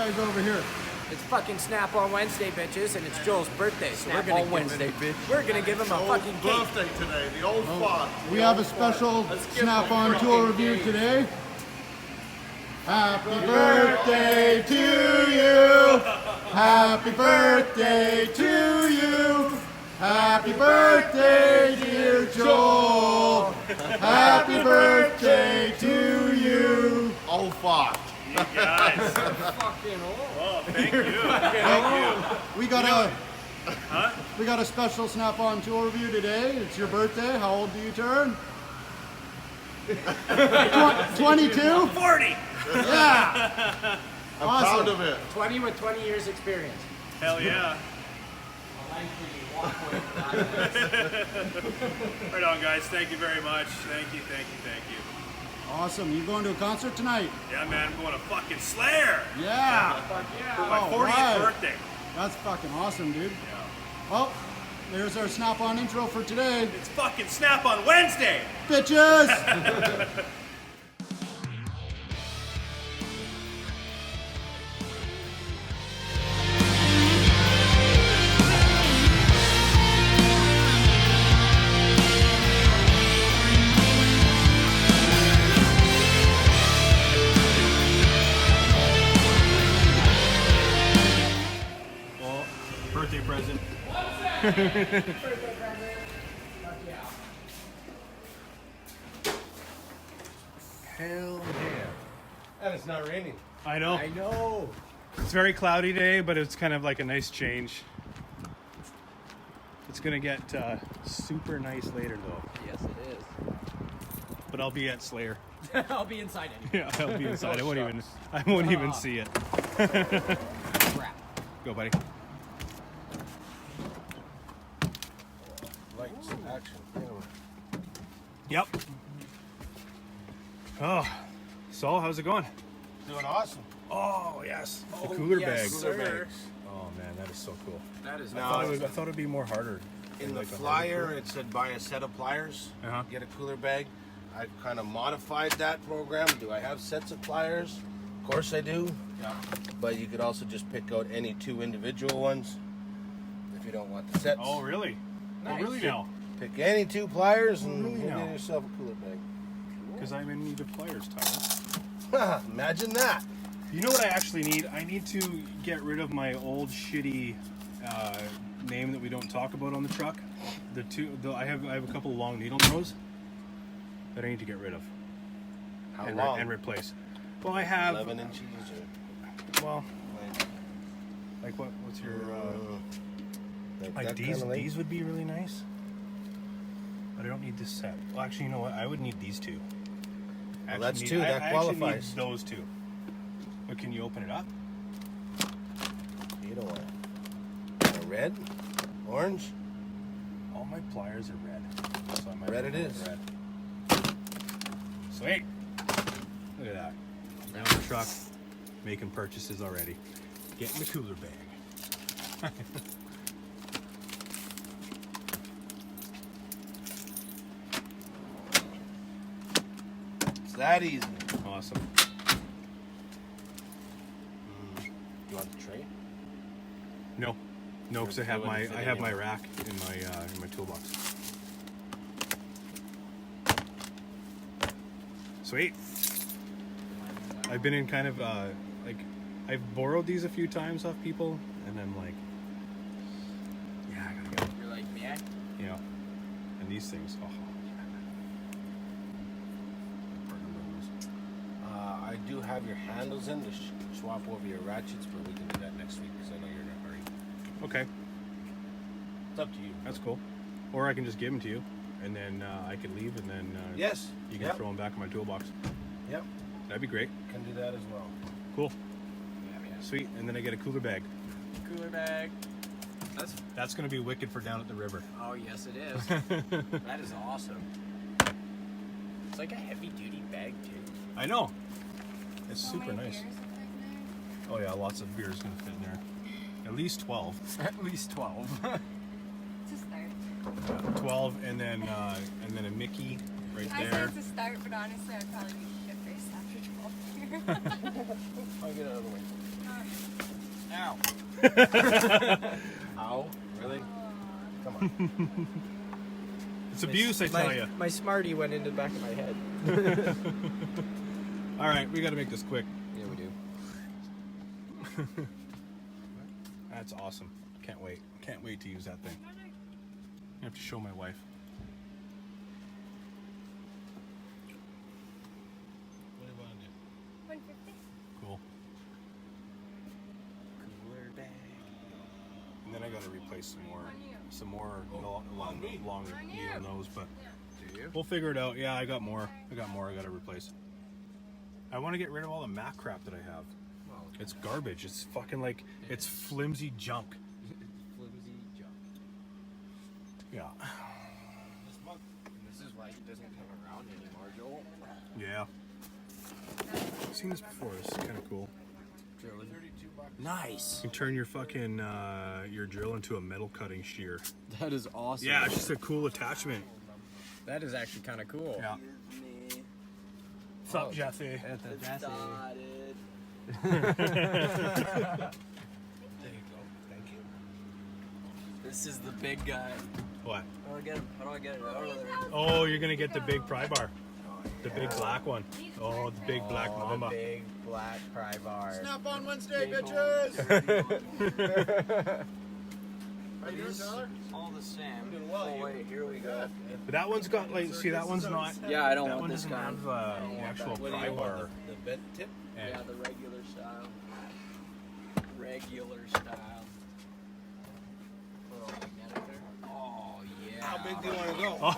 guys over here? It's fucking Snap on Wednesday, bitches, and it's Joel's birthday, so we're gonna give him a fucking cake. Birthday today, the old fart. We have a special Snap-on tour review today. Happy birthday to you. Happy birthday to you. Happy birthday, dear Joel. Happy birthday to you. Old fart. You guys. Fucking old. Oh, thank you. Thank you. We got a special Snap-on tour review today. It's your birthday. How old do you turn? 22? 40. Yeah. I'm Awesome. proud of it. 20 with 20 years experience. Hell yeah. Right on, guys. Thank you very much. Thank you, thank you, thank you. Awesome. You going to a concert tonight? Yeah, man, I'm going to fucking Slayer Yeah. for my 40th Alright. birthday. That's fucking awesome, dude. Yeah. Well, there's our Snap-on intro for today. It's fucking Snap on Wednesday. Bitches! Well, birthday present. Hell yeah. And it's not raining. I know. I know. It's very cloudy today, but it's kind of like a nice change. It's gonna get super nice later though. Yes, it is. But I'll be at Slayer. I'll be inside anyway. Yeah, I'll be inside. I won't even see it. Crap. Go, buddy. Lights, action. Yep. Oh, so how's it going? Doing awesome. Oh yes, the cooler yes, bag. sir. Oh man, that is so cool. That is Now, I thought it'd be more harder. in the Like a harder flyer, cooler. it said buy a set of pliers, Uh-huh. get a cooler bag. I've kind of modified that program. Do I have sets of pliers? Of course I do. Yeah. But you could also just pick out any two individual ones if you don't want the sets. Oh really? Nice. Oh really now? Pick any two pliers and really you'll now? get yourself a cooler bag. Because I'm in need of pliers, Tyler. Imagine that. You know what I actually need? I need to get rid of my old shitty name that we don't talk about on the truck. I have a couple of long needle nose that I need to get rid of. How and, long? and replace. Well, I have 11 inches or well, like what's your like that these? kinda length? These would be really nice, but I don't need this set. Well, actually, you know what? I would need these two. Well, that's two. That I qualifies. actually need those two. But can you open it up? You don't want it. Red? Orange? All my pliers are red. So I might Red have it to go is. red. Sweet. Look at that. Now the truck, making purchases already. Getting the cooler bag. It's that easy. Awesome. You want the tray? No, because I have my rack in my toolbox. Sweet. I've been in kind of like I've borrowed these a few times off people, and I'm like, yeah, I gotta go. You're like, man. You know, and these things. Oh, I do have your handles in to swap over your ratchets, but we can do that next week because I know you're in a hurry. okay, It's up to you. that's cool. Or I can just give them to you, and then I could leave, and then Yes. you can throw them back in my toolbox. Yep. That'd be great. Can do that as well. Cool. Sweet. And then I get a cooler bag. Cooler bag. That's gonna be wicked for down at the river. Oh, yes, it is. That is awesome. It's like a heavy duty bag, too. I know. It's super nice. Oh yeah, lots of beers gonna fit in there. At least 12. At least 12. It's a start. 12, and then a Mickey right I say there. it's a start, but honestly, I'd probably be shit faced after 12 here. I'll get out of the way. Ow. Ow? Really? Come on. It's abuse, I tell you. My Smartie went into the back of my head. All right, we got to make this quick. Yeah, we do. That's awesome. Can't wait. Can't wait to use that thing. I have to show my wife. What do you want to do? 150. Cool. Cooler bag. And then I got to replace some more longer needle nose, but Do you? we'll figure it out. Yeah, I got more. I got to replace. I want to get rid of all the Mac crap that I have. Well, It's garbage. It's fucking like, it's flimsy junk. flimsy junk. Yeah. This month. This is why he doesn't come around anymore, Joel. Yeah. I've seen this before. This is kind of cool. Drilling. $32. Nice. You can turn your fucking, your drill into a metal cutting shear. That is awesome. Yeah, it's just a cool attachment. That is actually kind of cool. Yeah. Me. What's up, Jesse? It's started. There you go. Thank you. This is the big guy. What? How do I get him? How do I get it out of there? Oh, you're gonna get the big pry bar. The big black one. Oh, the big black mama. The big black pry bar. Snap on Wednesday, bitches! How you doing, Tyler? All the same. Doing well, Oh you? wait, here we go. But that one's got like, see, that one's not. Yeah, I don't That want one this doesn't kind. have the actual What do pry you bar. want? The bent tip? And Yeah, the regular style. Regular style. Little magnetic there. Oh yeah. How big do you want to go? Oh,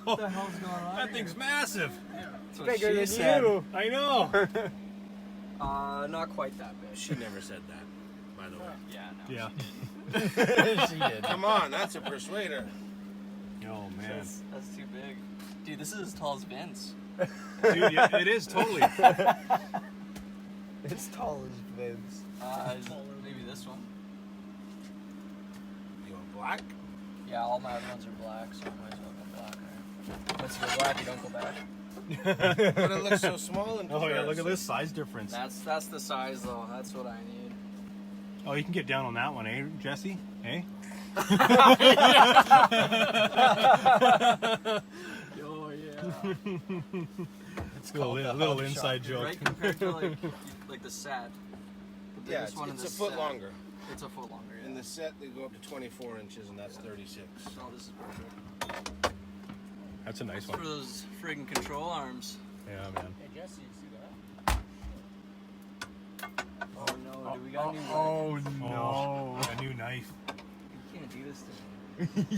What the hell's going on? that thing's massive. It's Bigger than you. I know. Not quite that big. She never said that, by the way. Yeah, no. Yeah. She did. Come on, that's a persuader. Oh man. That's too big. Dude, this is as tall as Vince. Dude, yeah, it is totally. It's tall as Vince. Maybe this one. You want black? Yeah, all my other ones are black, so I might as well go black. Right? Once you go black, you don't go back. But it looks so small in Oh yeah, look at comparison. this size difference. That's the size though. That's what I need. Oh, you can get down on that one, eh, Jesse? Eh? Oh yeah. It's a little inside joke. Right compared to like the set. The Yeah, biggest one in it's the a foot set. longer. It's a foot longer. Yeah. In the set, they go up to 24 inches, and that's 36. So this is perfect. That's a nice For one. those friggin' control arms. Yeah, man. Hey Jesse, you see that? Oh no, do we got a new knife? Oh, a new knife. You can't do this to me.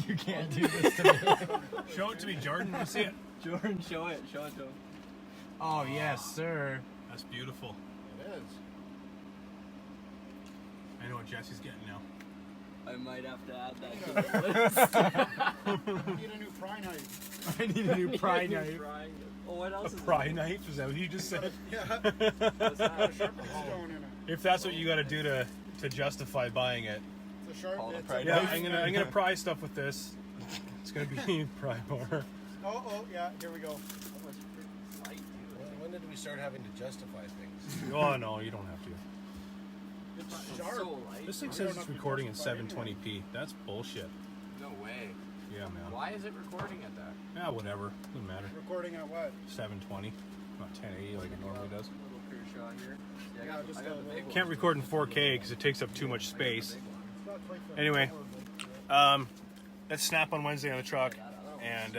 You can't do this to me. Show it to me, Jordan. Let's see it. Jordan, show it. Show it to him. Oh, yes, sir. That's beautiful. It is. I know what Jesse's getting now. I might have to add that to the list. I need a new pry knife. I need a new pry knife. Oh, what else A is pry knife? Is that what you just said? Put a sharpened stone in it. If that's what you got to do to justify buying it. It's a sharp. Call the It's pry a Yeah, knife. I'm gonna pry stuff with this. It's gonna be pry bar. Oh, yeah. Here we go. When did we start having to justify things? Oh no, you don't have to. It's It's sharp. so light. This thing We says don't it's have to recording in justify it 720p. That's bullshit. No way. Yeah, man. Why is it recording at that? Yeah, whatever. Doesn't matter. Recording at what? 720, not 1080 like it normally does. Little Kershaw here. Yeah, I got just the a big little- one. Can't record in 4K because it takes up too much space. It's not quite the- Anyway, let's snap on Wednesday on the truck, and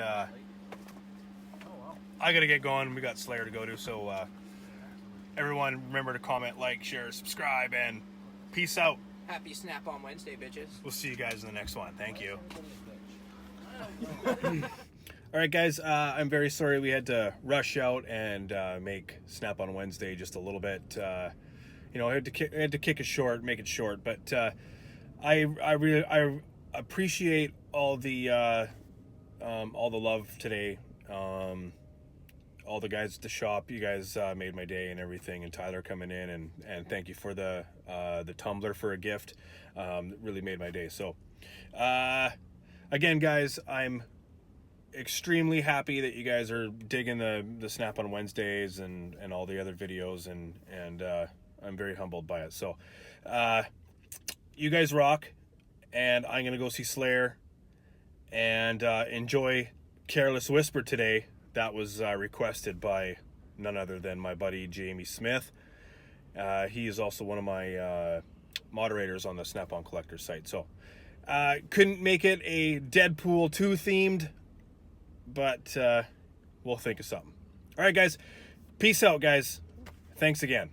I gotta get going. We got Slayer to go to, so everyone remember to comment, like, share, subscribe, and peace out. Happy Snap on Wednesday, bitches. We'll see you guys in the next one. Thank you. All right, guys. I'm very sorry we had to rush out and make Snap on Wednesday just a little bit. I had to kick it short, make it short. But I appreciate all the love today. All the guys at the shop, you guys made my day and everything, and Tyler coming in, and thank you for the tumbler for a gift. Really made my day. So again, guys, I'm extremely happy that you guys are digging the Snap on Wednesdays and all the other videos, and I'm very humbled by it. So, you guys rock, and I'm gonna go see Slayer and enjoy Careless Whisper today. That was requested by none other than my buddy Jamie Smith. He is also one of my moderators on the Snap-on Collector site. So couldn't make it a Deadpool 2 themed, but we'll think of something. All right, guys. Peace out, guys. Thanks again.